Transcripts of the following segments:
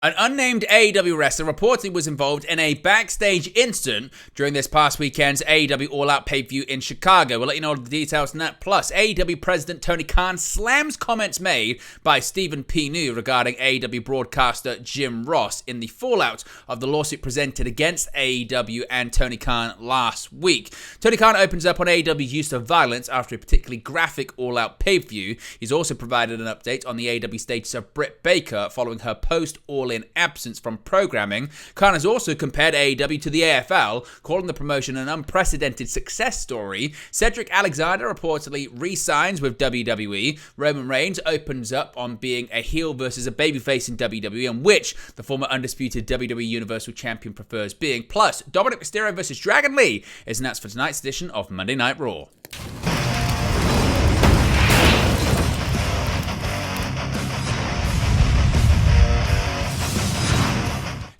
An unnamed AEW wrestler reportedly was involved in a backstage incident during this past weekend's AEW All Out pay-per-view in Chicago. We'll let you know all the details on that. Plus, AEW President Tony Khan slams comments made by Stephen P. New regarding AEW broadcaster Jim Ross in the fallout of the lawsuit presented against AEW and Tony Khan last week. Tony Khan opens up on AEW's use of violence after a particularly graphic All Out pay-per-view. He's also provided an update on the AEW status of Britt Baker following her post-All in absence from programming. Khan has also compared AEW to the AFL, calling the promotion an unprecedented success story. Cedric Alexander reportedly re-signs with WWE. Roman Reigns opens up on being a heel versus a babyface in WWE, and which the former undisputed WWE Universal Champion prefers being. Plus, Dominic Mysterio versus Dragon Lee is announced for tonight's edition of Monday Night Raw.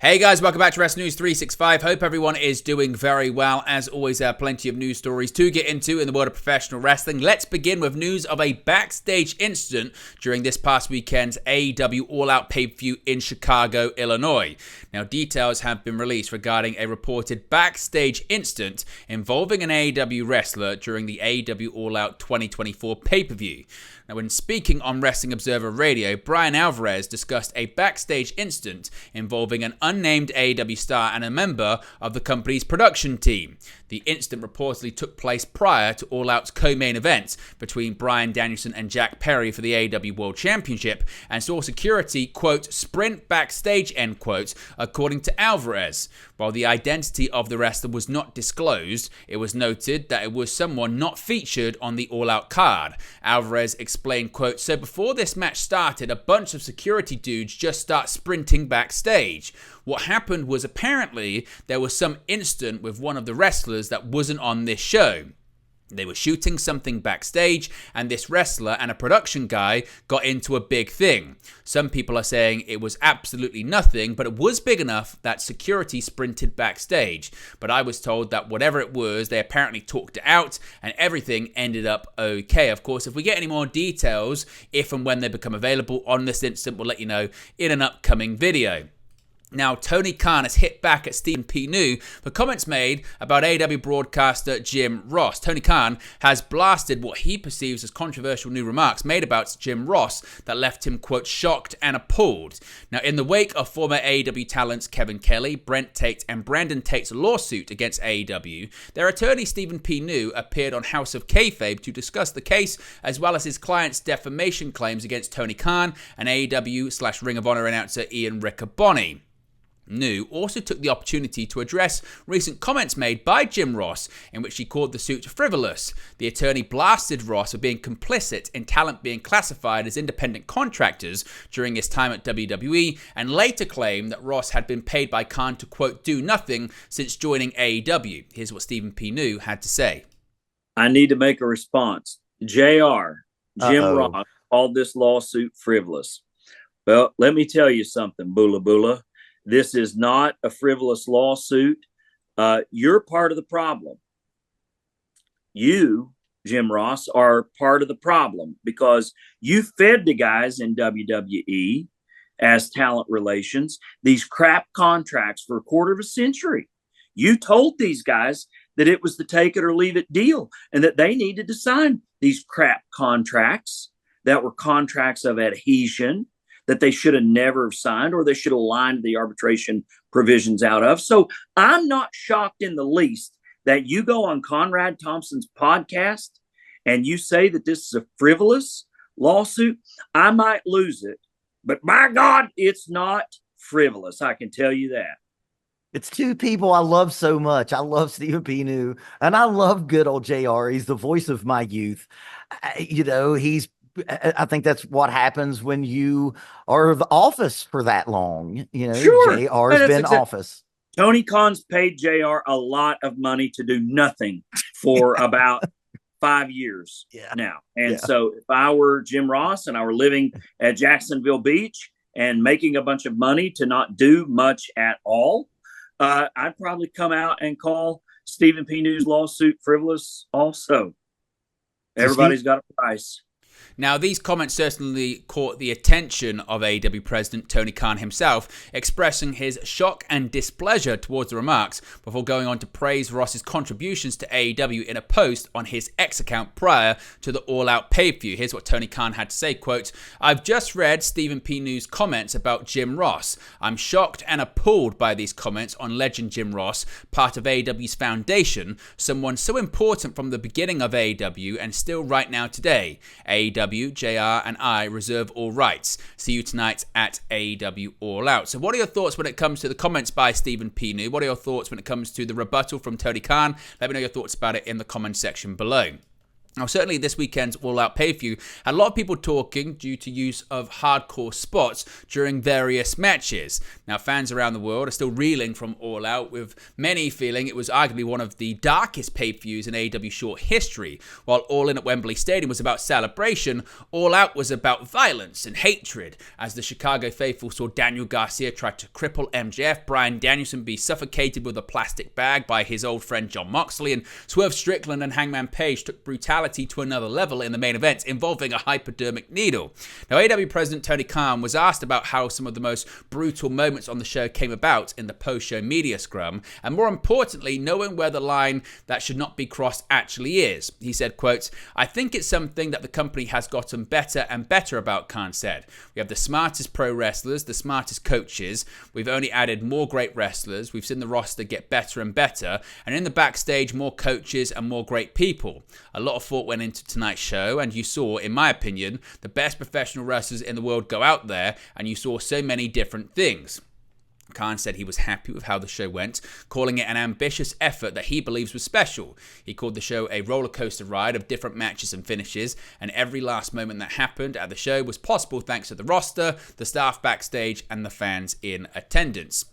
Hey guys, welcome back to Wrestling News 365. Hope everyone is doing very well. As always, there are plenty of news stories to get into in the world of professional wrestling. Let's begin with news of a backstage incident during this past weekend's AEW All Out pay-per-view in Chicago, Illinois. Now, details have been released regarding a reported backstage incident involving an AEW wrestler during the AEW All Out 2024 pay-per-view. Now, when speaking on Wrestling Observer Radio, Brian Alvarez discussed a backstage incident involving an unnamed AEW star and a member of the company's production team. The incident reportedly took place prior to All Out's co-main event between Bryan Danielson and Jack Perry for the AEW World Championship, and saw security, quote, sprint backstage, end quote, according to Alvarez. While the identity of the wrestler was not disclosed, it was noted that it was someone not featured on the All Out card. Alvarez explained, quote, so before this match started, a bunch of security dudes just start sprinting backstage. What happened was apparently there was some incident with one of the wrestlers that wasn't on this show. They were shooting something backstage, and this wrestler and a production guy got into a big thing. Some people are saying it was absolutely nothing, but it was big enough that security sprinted backstage. But I was told that whatever it was, they apparently talked it out, and everything ended up okay. Of course, if we get any more details, if and when they become available on this incident, we'll let you know in an upcoming video. Now, Tony Khan has hit back at Stephen P. New for comments made about AEW broadcaster Jim Ross. Tony Khan has blasted what he perceives as controversial new remarks made about Jim Ross that left him, quote, shocked and appalled. Now, in the wake of former AEW talents Kevin Kelly, Brent Tate, and Brandon Tate's lawsuit against AEW, their attorney Stephen P. New appeared on House of Kayfabe to discuss the case, as well as his client's defamation claims against Tony Khan and AEW/Ring of Honor announcer Ian Riccaboni. New also took the opportunity to address recent comments made by Jim Ross in which he called the suit frivolous. The attorney blasted Ross for being complicit in talent being classified as independent contractors during his time at WWE, and later claimed that Ross had been paid by Khan to, quote, do nothing since joining AEW. Here's what Stephen P. New had to say. I need to make a response. Jim Ross called this lawsuit frivolous. Well, let me tell you something, Bula Bula. This is not a frivolous lawsuit. You're part of the problem. You, Jim Ross, are part of the problem because you fed the guys in WWE as talent relations these crap contracts for a quarter of a century. You told these guys that it was the take it or leave it deal and that they needed to sign these crap contracts that were contracts of adhesion that they should have never signed, or they should have lined the arbitration provisions out of. So I'm not shocked in the least that you go on Conrad Thompson's podcast and you say that this is a frivolous lawsuit. I might lose it, but by God, it's not frivolous. I can tell you that. It's two people I love so much. I love Stephen P. New, and I love good old JR. He's the voice of my youth. I think that's what happens when you are the office for that long. Sure. JR's been office. Tony Khan's paid JR a lot of money to do nothing for about 5 years now. And so if I were Jim Ross and I were living at Jacksonville Beach and making a bunch of money to not do much at all, I'd probably come out and call Stephen P. New's lawsuit frivolous also. Everybody's got a price. Now, these comments certainly caught the attention of AEW president Tony Khan himself, expressing his shock and displeasure towards the remarks before going on to praise Ross's contributions to AEW in a post on his X account prior to the All Out pay-per-view. Here's what Tony Khan had to say, quote, "I've just read Stephen P. New's comments about Jim Ross. I'm shocked and appalled by these comments on legend Jim Ross, part of AEW's foundation, someone so important from the beginning of AEW and still right now today. AEW, JR, and I reserve all rights. See you tonight at AEW All Out." So what are your thoughts when it comes to the comments by Stephen P. New? What are your thoughts when it comes to the rebuttal from Tony Khan? Let me know your thoughts about it in the comment section below. Now, certainly this weekend's All Out pay-per-view had a lot of people talking due to use of hardcore spots during various matches. Now, fans around the world are still reeling from All Out, with many feeling it was arguably one of the darkest pay-per-views in AEW short history. While All In at Wembley Stadium was about celebration, All Out was about violence and hatred, as the Chicago faithful saw Daniel Garcia try to cripple MJF, Bryan Danielson be suffocated with a plastic bag by his old friend Jon Moxley, and Swerve Strickland and Hangman Page took brutality to another level in the main event, involving a hypodermic needle. Now, AEW president Tony Khan was asked about how some of the most brutal moments on the show came about in the post-show media scrum, and more importantly, knowing where the line that should not be crossed actually is. He said, quote, "I think it's something that the company has gotten better and better about," Khan said. "We have the smartest pro wrestlers, the smartest coaches. We've only added more great wrestlers. We've seen the roster get better and better, and in the backstage, more coaches and more great people. A lot of thought went into tonight's show, and you saw, in my opinion, the best professional wrestlers in the world go out there, and you saw so many different things." Khan said he was happy with how the show went, calling it an ambitious effort that he believes was special. He called the show a roller coaster ride of different matches and finishes, and every last moment that happened at the show was possible thanks to the roster, the staff backstage, and the fans in attendance.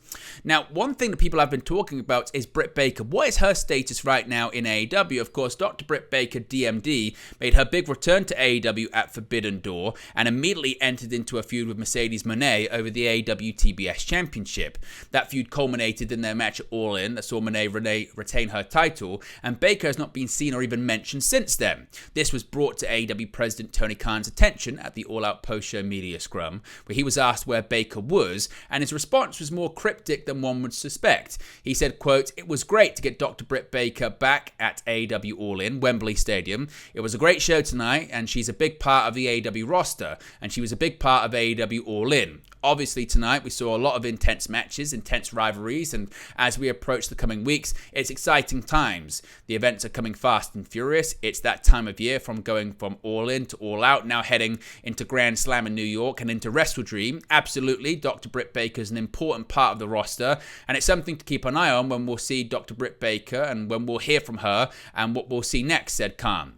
Now, one thing that people have been talking about is Britt Baker. What is her status right now in AEW? Of course, Dr. Britt Baker, DMD, made her big return to AEW at Forbidden Door and immediately entered into a feud with Mercedes Moné over the AEW TBS Championship. That feud culminated in their match at All In that saw Moné retain her title, and Baker has not been seen or even mentioned since then. This was brought to AEW President Tony Khan's attention at the All Out post-show media scrum, where he was asked where Baker was, and his response was more cryptic than one would suspect. He said, quote, "It was great to get Dr. Britt Baker back at AEW All In, Wembley Stadium. It was a great show tonight, and she's a big part of the AEW roster, and she was a big part of AEW All In. Obviously, tonight we saw a lot of intense matches, intense rivalries, and as we approach the coming weeks, it's exciting times. The events are coming fast and furious. It's that time of year from going from All In to All Out, now heading into Grand Slam in New York and into Wrestle Dream. Absolutely, Dr. Britt Baker is an important part of the roster, and it's something to keep an eye on when we'll see Dr. Britt Baker and when we'll hear from her and what we'll see next," said Khan.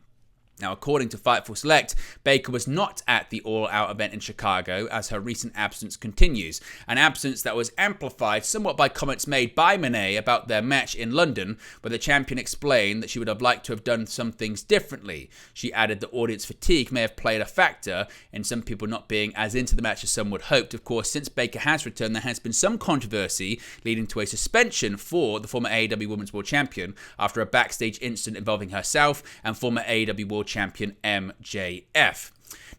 Now, according to Fightful Select, Baker was not at the All Out event in Chicago as her recent absence continues, an absence that was amplified somewhat by comments made by Moné about their match in London, where the champion explained that she would have liked to have done some things differently. She added that audience fatigue may have played a factor in some people not being as into the match as some would hoped. Of course, since Baker has returned, there has been some controversy leading to a suspension for the former AEW Women's World Champion after a backstage incident involving herself and former AEW World Champion MJF.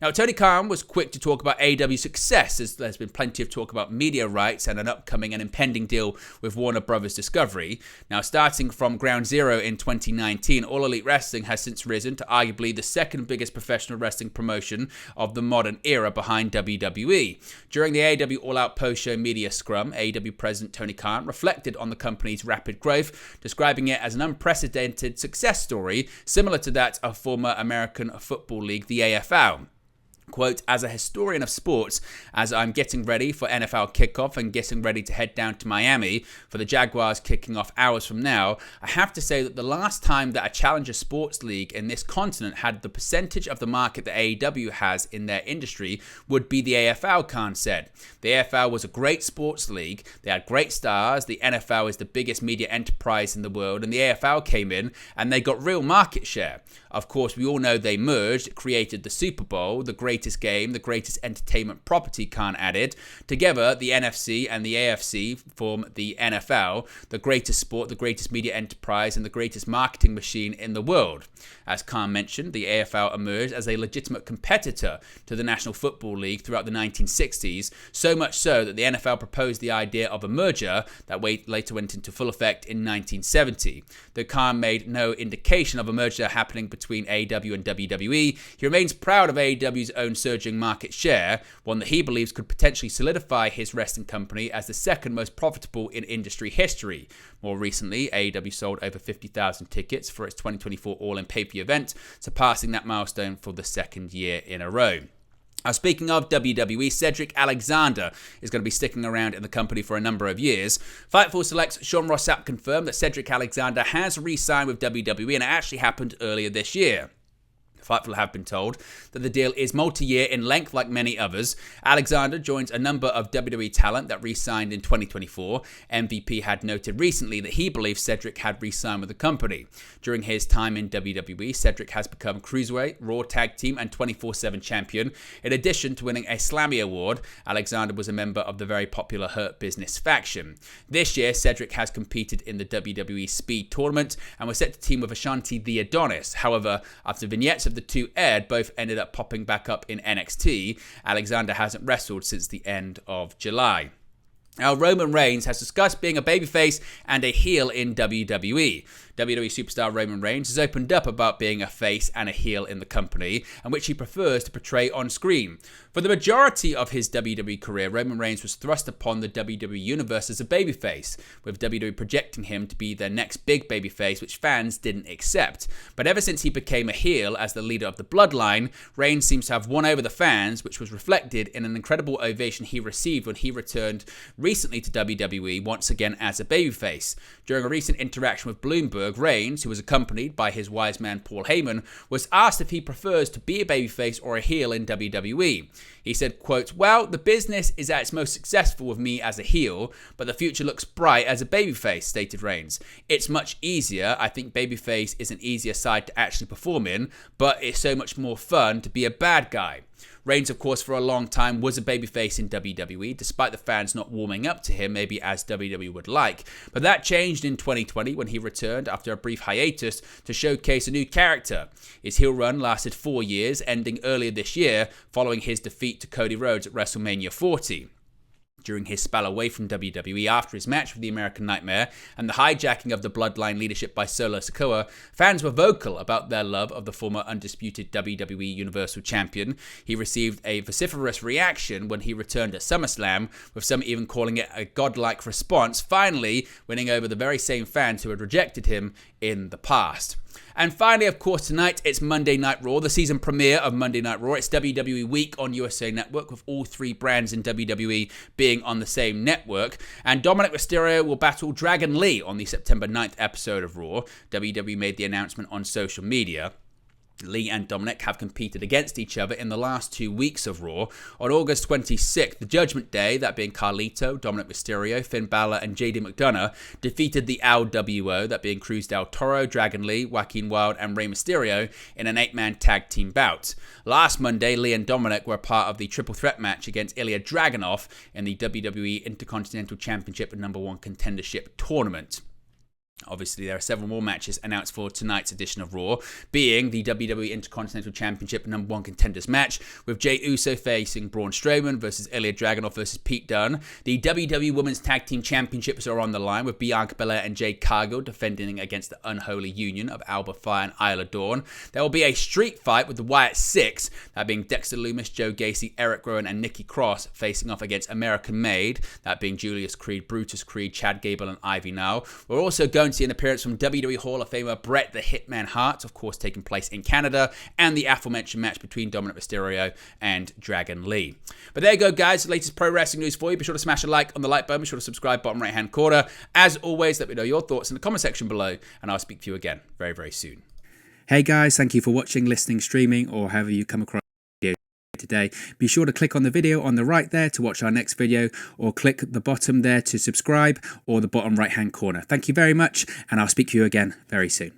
Now, Tony Khan was quick to talk about AEW's success, as there's been plenty of talk about media rights and an upcoming and impending deal with Warner Brothers Discovery. Now, starting from ground zero in 2019, All Elite Wrestling has since risen to arguably the second biggest professional wrestling promotion of the modern era behind WWE. During the AEW All Out post-show media scrum, AEW President Tony Khan reflected on the company's rapid growth, describing it as an unprecedented success story, similar to that of former American Football League, the AFL. Quote, "As a historian of sports, as I'm getting ready for NFL kickoff and getting ready to head down to Miami for the Jaguars kicking off hours from now, I have to say that the last time that a challenger sports league in this continent had the percentage of the market that AEW has in their industry would be the AFL," Khan said. "The AFL was a great sports league. They had great stars. The NFL is the biggest media enterprise in the world, and the AFL came in and they got real market share. Of course, we all know they merged, created the Super Bowl, the greatest greatest game, the greatest entertainment property, Khan added. Together, the NFC and the AFC form the NFL, the greatest sport, the greatest media enterprise, and the greatest marketing machine in the world. As Khan mentioned, the AFL emerged as a legitimate competitor to the National Football League throughout the 1960s, so much so that the NFL proposed the idea of a merger that later went into full effect in 1970. Though Khan made no indication of a merger happening between AEW and WWE, he remains proud of AEW's own surging market share, one that he believes could potentially solidify his wrestling company as the second most profitable in industry history. More recently, AEW sold over 50,000 tickets for its 2024 All-In Pay-Per-View event, surpassing that milestone for the second year in a row. Now, speaking of WWE, Cedric Alexander is going to be sticking around in the company for a number of years. Fightful Select's Sean Ross Sapp confirmed that Cedric Alexander has re-signed with WWE, and it actually happened earlier this year. Fightful have been told that the deal is multi-year in length like many others. Alexander joins a number of WWE talent that re-signed in 2024. MVP had noted recently that he believes Cedric had re-signed with the company. During his time in WWE, Cedric has become Cruiserweight, Raw Tag Team, and 24/7 champion. In addition to winning a Slammy Award, Alexander was a member of the very popular Hurt Business faction. This year, Cedric has competed in the WWE Speed Tournament and was set to team with Ashanti the Adonis. However, after vignettes of the two aired, both ended up popping back up in NXT. Alexander hasn't wrestled since the end of July. Now, Roman Reigns has discussed being a babyface and a heel in WWE. WWE superstar Roman Reigns has opened up about being a face and a heel in the company, and which he prefers to portray on screen. For the majority of his WWE career, Roman Reigns was thrust upon the WWE universe as a babyface, with WWE projecting him to be their next big babyface, which fans didn't accept. But ever since he became a heel as the leader of the Bloodline, Reigns seems to have won over the fans, which was reflected in an incredible ovation he received when he returned recently to WWE once again as a babyface. During a recent interaction with Bloomberg, Reigns, who was accompanied by his wise man Paul Heyman, was asked if he prefers to be a babyface or a heel in WWE. He said, quote, "Well, the business is at its most successful with me as a heel, but the future looks bright as a babyface," stated Reigns. "It's much easier. I think babyface is an easier side to actually perform in, but it's so much more fun to be a bad guy." Reigns, of course, for a long time was a babyface in WWE, despite the fans not warming up to him maybe as WWE would like. But that changed in 2020 when he returned after a brief hiatus to showcase a new character. His heel run lasted 4 years, ending earlier this year following his defeat to Cody Rhodes at WrestleMania 40. During his spell away from WWE after his match with the American Nightmare and the hijacking of the Bloodline leadership by Solo Sikoa, fans were vocal about their love of the former undisputed WWE Universal Champion. He received a vociferous reaction when he returned at SummerSlam, with some even calling it a godlike response, finally winning over the very same fans who had rejected him in the past. And finally, of course, tonight, it's Monday Night Raw, the season premiere of Monday Night Raw. It's WWE Week on USA Network, with all three brands in WWE being on the same network. And Dominic Mysterio will battle Dragon Lee on the September 9th episode of Raw. WWE made the announcement on social media. Lee and Dominic have competed against each other in the last 2 weeks of Raw. On August 26th, the Judgment Day, that being Carlito, Dominic Mysterio, Finn Balor, and JD McDonough, defeated the LWO, that being Cruz del Toro, Dragon Lee, Joaquin Wilde, and Rey Mysterio, in an 8-man tag team bout. Last Monday, Lee and Dominic were part of the triple threat match against Ilya Dragunov in the WWE Intercontinental Championship and #1 Contendership Tournament. Obviously, there are several more matches announced for tonight's edition of Raw, being the WWE Intercontinental Championship #1 Contenders match, with Jey Uso facing Braun Strowman versus Ilya Dragunov versus Pete Dunne. The WWE Women's Tag Team Championships are on the line, with Bianca Belair and Jade Cargill defending against the unholy union of Alba Fire and Isla Dawn. There will be a street fight with the Wyatt Six, that being Dexter Lumis, Joe Gacy, Eric Rowan, and Nikki Cross, facing off against American Made, that being Julius Creed, Brutus Creed, Chad Gable, and Ivy Nile. We're also going to see an appearance from WWE Hall of Famer Bret the Hitman Hart, of course taking place in Canada, and the aforementioned match between Dominic Mysterio and Dragon Lee. But there you go, guys, the latest pro wrestling news for you. Be sure to smash a like on the like button, be sure to subscribe bottom right hand corner. As always, let me know your thoughts in the comment section below, and I'll speak to you again very, very soon. Hey guys, thank you for watching, listening, streaming, or however you come across today. Be sure to click on the video on the right there to watch our next video, or click the bottom there to subscribe, or the bottom right hand corner. Thank you very much, and I'll speak to you again very soon.